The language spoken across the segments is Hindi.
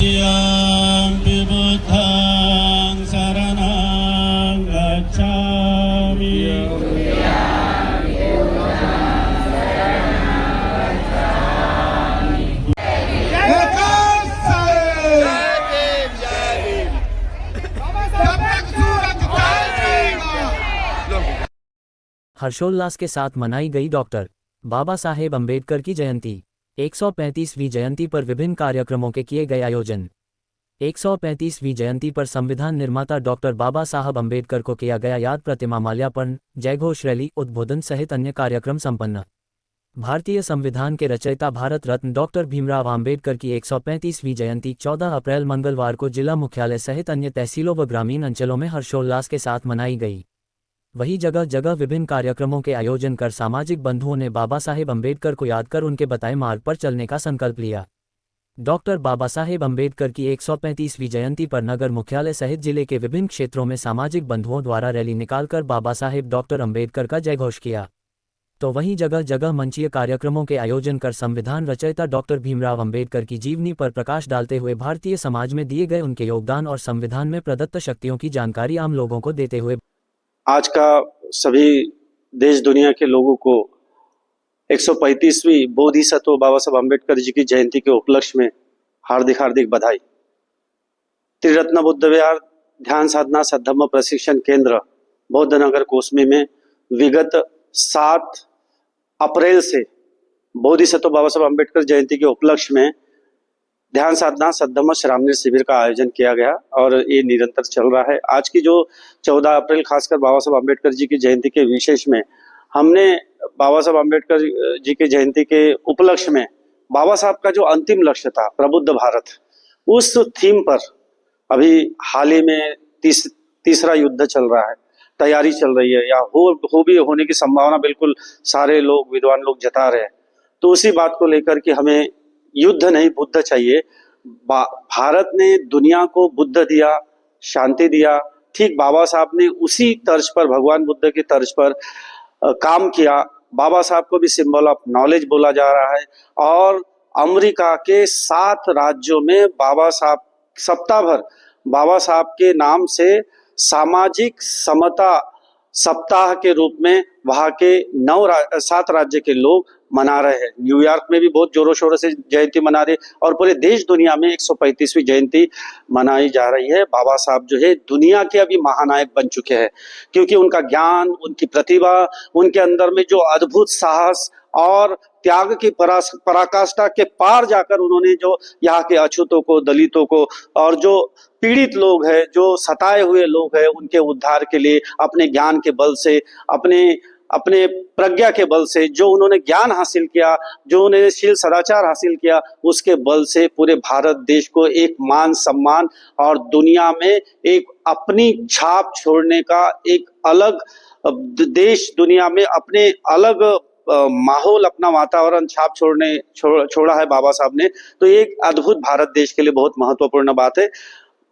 Titiyampi buddhaṃ saraṇaṃ gacchāmi. हर्षोल्लास के साथ मनाई गई डॉक्टर बाबा साहेब अम्बेडकर की जयंती। 135वीं जयंती पर विभिन्न कार्यक्रमों के किए गए आयोजन। 135वीं जयंती पर संविधान निर्माता डॉक्टर बाबा साहब अम्बेडकर को किया गया याद। प्रतिमा माल्यार्पण, जयघोष रैली, उद्बोधन सहित अन्य कार्यक्रम संपन्न। भारतीय संविधान के रचयिता भारत रत्न डॉक्टर भीमराव आम्बेडकर की 135वीं जयंती 14 अप्रैल मंगलवार को जिला मुख्यालय सहित अन्य तहसीलों व ग्रामीण अंचलों में हर्षोल्लास के साथ मनाई गई। वहीं जगह जगह विभिन्न कार्यक्रमों के आयोजन कर सामाजिक बंधुओं ने बाबा साहेब अम्बेडकर को याद कर उनके बताए मार्ग पर चलने का संकल्प लिया। डॉक्टर बाबा साहेब अम्बेडकर की 135वीं जयंती पर नगर मुख्यालय सहित जिले के विभिन्न क्षेत्रों में सामाजिक बंधुओं द्वारा रैली निकालकर बाबा साहेब डॉक्टर अम्बेडकर का जयघोष किया। तो वहीं जगह जगह मंचीय कार्यक्रमों के आयोजन कर संविधान रचयिता डॉक्टर भीमराव अम्बेडकर की जीवनी पर प्रकाश डालते हुए भारतीय समाज में दिए गए उनके योगदान और संविधान में प्रदत्त शक्तियों की जानकारी आम लोगों को देते हुए आज का सभी देश दुनिया के लोगों को 135वीं बोधिसत्व बाबा साहब अम्बेडकर जी की जयंती के उपलक्ष्य में हार्दिक हार्दिक बधाई। त्रिरत्न बुद्ध विहार ध्यान साधना सद्धम्म प्रशिक्षण केंद्र बौद्ध नगर कोसमी में विगत 7 अप्रैल से बोधिसत्व बाबा साहब अम्बेडकर जयंती के उपलक्ष्य में ध्यान साधना सद्धम्म श्रामणी शिविर का आयोजन किया गया और ये निरंतर चल रहा है। आज की जो 14 अप्रैल खासकर बाबा साहब अम्बेडकर जी की जयंती के विशेष में हमने बाबा साहब अम्बेडकर जी की जयंती के उपलक्ष्य में बाबा साहब का जो अंतिम लक्ष्य था प्रबुद्ध भारत, उस थीम पर अभी हाल ही में तीसरा युद्ध चल रहा है, तैयारी चल रही है या हो भी होने की संभावना बिल्कुल सारे लोग विद्वान लोग जता रहे हैं। तो उसी बात को लेकर कि हमें युद्ध नहीं बुद्ध चाहिए। भारत ने दुनिया को बुद्ध दिया, शांति दिया, ठीक बाबा साहब ने उसी तर्ज पर भगवान बुद्ध की तर्ज पर काम किया। बाबा साहब को भी सिंबल ऑफ नॉलेज बोला जा रहा है और अमेरिका के 7 राज्यों में बाबा साहब सप्ताह भर बाबा साहब के नाम से सामाजिक समता सप्ताह के रूप में वहां के 7 राज्य के लोग मना रहे हैं। न्यूयॉर्क में भी बहुत जोरों शोरों से जयंती मना रहे और पूरे देश दुनिया में 135वीं जयंती मनाई जा रही है। बाबा साहब जो है दुनिया के अभी महानायक बन चुके हैं क्योंकि उनका ज्ञान, उनकी प्रतिभा, उनके अंदर में जो अद्भुत साहस और त्याग की पराकाष्ठा के पार जाकर उन्होंने जो यहाँ के अछूतों को, दलितों को और जो पीड़ित लोग हैं, जो सताए हुए लोग हैं, उनके उद्धार के लिए अपने ज्ञान के बल से, अपने प्रज्ञा के बल से जो उन्होंने ज्ञान हासिल किया, जो उन्होंने शील सदाचार हासिल किया, उसके बल से पूरे भारत देश को एक मान सम्मान और दुनिया में एक अपनी छाप छोड़ने का एक अलग देश, दुनिया में अपने अलग माहौल, अपना वातावरण छाप छोड़ा है बाबा साहब ने। तो ये एक अद्भुत भारत देश के लिए बहुत महत्वपूर्ण बात है।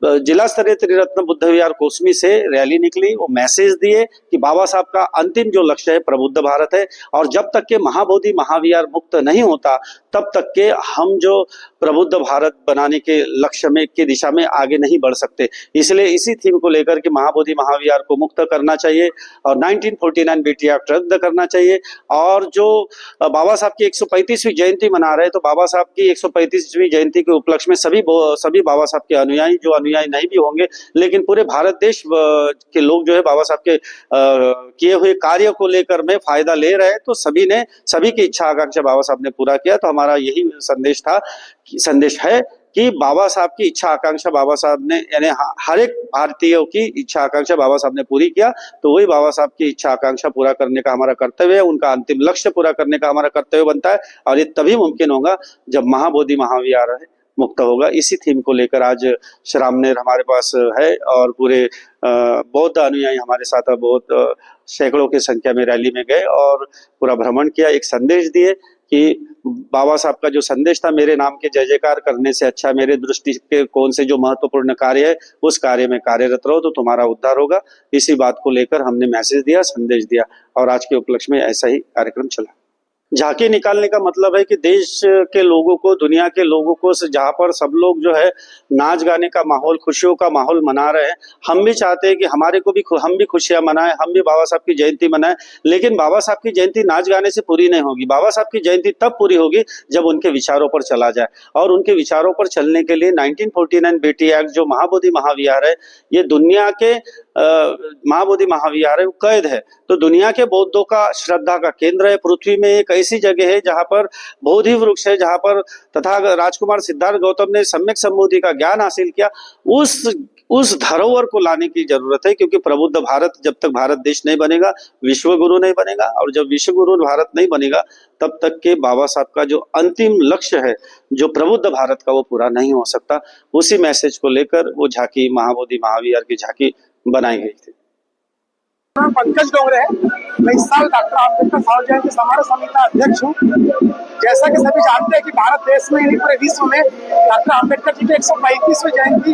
जिला स्तरीय त्रिरत्न बुद्ध विहार कोसमी से रैली निकली, वो मैसेज दिए कि बाबा साहब का अंतिम जो लक्ष्य है प्रबुद्ध भारत है और जब तक के महाबोधि महाविहार मुक्त नहीं होता तब तक के हम जो प्रबुद्ध भारत बनाने के लक्ष्य में की दिशा में आगे नहीं बढ़ सकते। इसलिए इसी थीम को लेकर के महाबोधि महाविहार को मुक्त करना चाहिए और 1949 बीटी एक्ट रद्द करना चाहिए। और जो बाबा साहब की 135वीं जयंती मना रहे हैं, तो बाबा साहब की 135वीं जयंती के उपलक्ष्य में सभी बाबा साहब के अनुयायी, जो अनुयायी नहीं भी होंगे लेकिन पूरे भारत देश के लोग जो है बाबा साहब के किए हुए कार्य को लेकर में फायदा ले रहे हैं, तो सभी की इच्छा आकांक्षा बाबा साहब ने पूरा किया। तो हमारा यही संदेश है कि बाबा साहब की इच्छा आकांक्षा बाबा साहब ने, यानी हर एक भारतीयों की इच्छा आकांक्षा बाबा साहब ने पूरी किया, तो वही बाबा साहब की इच्छा आकांक्षा पूरा करने का हमारा कर्तव्य है, उनका अंतिम लक्ष्य पूरा करने का हमारा कर्तव्य बनता है। और ये तभी मुमकिन होगा जब महाबोधि महाविहार मुक्त होगा। इसी थीम को लेकर आज श्रामनेर हमारे पास है और पूरे बौद्ध अनुयायी हमारे साथ बहुत सैकड़ों की संख्या में रैली में गए और पूरा भ्रमण किया, एक संदेश दिए कि बाबा साहब का जो संदेश था, मेरे नाम के जय जयकार करने से अच्छा मेरे दृष्टि के कौन से जो महत्वपूर्ण कार्य है उस कार्य में कार्यरत रहो तो तुम्हारा उद्धार होगा। इसी बात को लेकर हमने मैसेज दिया, संदेश दिया और आज के उपलक्ष्य में ऐसा ही कार्यक्रम चला। झांकी निकालने का मतलब है कि देश के लोगों को, दुनिया के लोगों को, जहाँ पर सब लोग जो है नाच गाने का माहौल, खुशियों का माहौल मना रहे हैं, हम भी चाहते हैं कि हमारे को भी हम भी खुशियां मनाएं, हम भी बाबा साहब की जयंती मनाएं। लेकिन बाबा साहब की जयंती नाच गाने से पूरी नहीं होगी। बाबा साहब की जयंती तब पूरी होगी जब उनके विचारों पर चला जाए, और उनके विचारों पर चलने के लिए 1949 बेटी एक्ट जो महाबोधि महाविहार है, ये दुनिया के महाबोधि महाविहार है, वो कैद है। तो दुनिया के बौद्धों का श्रद्धा का केंद्र है। पृथ्वी में एक ऐसी जगह है जहां पर बोधि वृक्ष है, जहां पर तथा राजकुमार सिद्धार्थ गौतम ने सम्यक संबोधि का ज्ञान हासिल किया। उस धरोहर को लाने की जरूरत है, क्योंकि प्रबुद्ध भारत जब तक भारत देश नहीं बनेगा, विश्व गुरु नहीं बनेगा, और जब विश्व गुरु भारत नहीं बनेगा तब तक के बाबा साहब का जो अंतिम लक्ष्य है, जो प्रबुद्ध भारत का, वो पूरा नहीं हो सकता। उसी मैसेज को लेकर वो झांकी, महाबोधि महाविहार की झांकी बनाई गई थी। पंकज डोंगरे है। मैं इस साल डॉक्टर आम्बेडकर साहब जयंती समारोह समिति का अध्यक्ष हूँ। जैसा कि सभी जानते हैं कि भारत देश में नहीं पूरे विश्व में डॉक्टर आम्बेडकर जी की 135वीं जयंती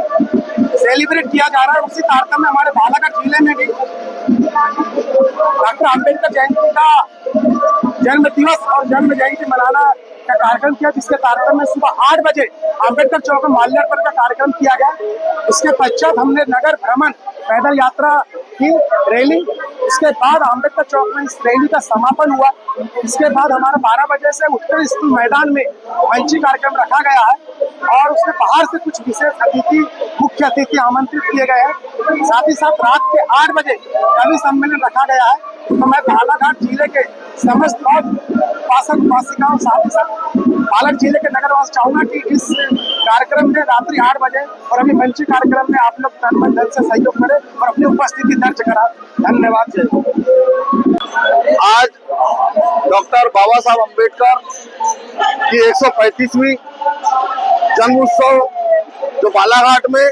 सेलिब्रेट किया जा रहा है। उसी तारतम्य में हमारे बालाघाट जिले में भी डॉक्टर आम्बेडकर जयंती का जन्म दिवस और जन्म जयंती मनाना का कार्यक्रम किया, जिसके तारतम्य में सुबह 8 बजे आम्बेडकर चौक में माल्यार्पण का कार्यक्रम किया गया। इसके पश्चात हमने नगर भ्रमण, पैदल यात्रा की रैली, इसके बाद आम्बेडकर चौक में इस रैली का समापन हुआ। इसके बाद हमारा 12 बजे से उत्तर स्कूल मैदान में मंची कार्यक्रम रखा गया है, और उसमें बाहर से कुछ विशेष अतिथि, मुख्य अतिथि आमंत्रित किए गए हैं। साथ ही साथ रात के 8 बजे कवि सम्मेलन रखा गया है। तो मैं बालाघाट जिले के समस्त उपासक उपासिकाओं, साथ ही साथ बालाघाट जिले के नगरवास चाहूंगा कि इस कार्यक्रम में रात्रि 8 बजे और अभी मंची कार्यक्रम में आप लोग तन मन धन से सहयोग करें और अपनी उपस्थिति दर्ज करा। धन्यवाद। आज डॉक्टर बाबा साहब अम्बेडकर की 135वीं जन्म उत्सव जो बालाघाट में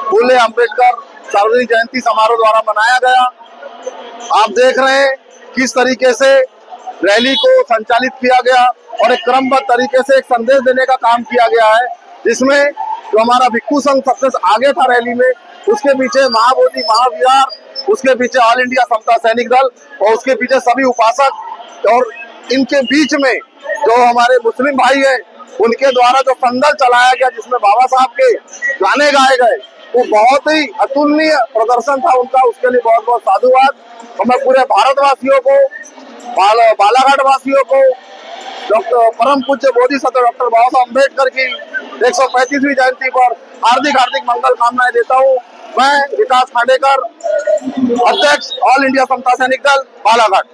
फूले अम्बेडकर सार्वजनिक जयंती समारोह द्वारा मनाया गया। आप देख रहे हैं किस तरीके से रैली को संचालित किया गया और एक क्रमबद्ध तरीके से एक संदेश देने का काम किया गया है, जिसमें जो हमारा भिक्खु संघ सबसे आगे था रैली में, उसके पीछे महाबोधि महाविहार, उसके पीछे ऑल इंडिया समता सैनिक दल और उसके पीछे सभी उपासक, और इनके बीच में जो हमारे मुस्लिम भाई हैं उनके द्वारा जो संदल चलाया गया, जिसमें बाबा साहब के गाने गाए गए, वो बहुत ही अतुलनीय प्रदर्शन था उनका। उसके लिए बहुत बहुत साधुवाद। और मैं पूरे भारतवासियों को, बालाघाट वासियों को डॉक्टर परम पूज्य बोधिसत्व डॉक्टर बाबा साहब अम्बेडकर की 135वीं जयंती पर हार्दिक हार्दिक मंगल कामनाएं देता हूँ। मैं विकास खांडेकर, अध्यक्ष ऑल इंडिया समता सैनिक दल बालाघाट।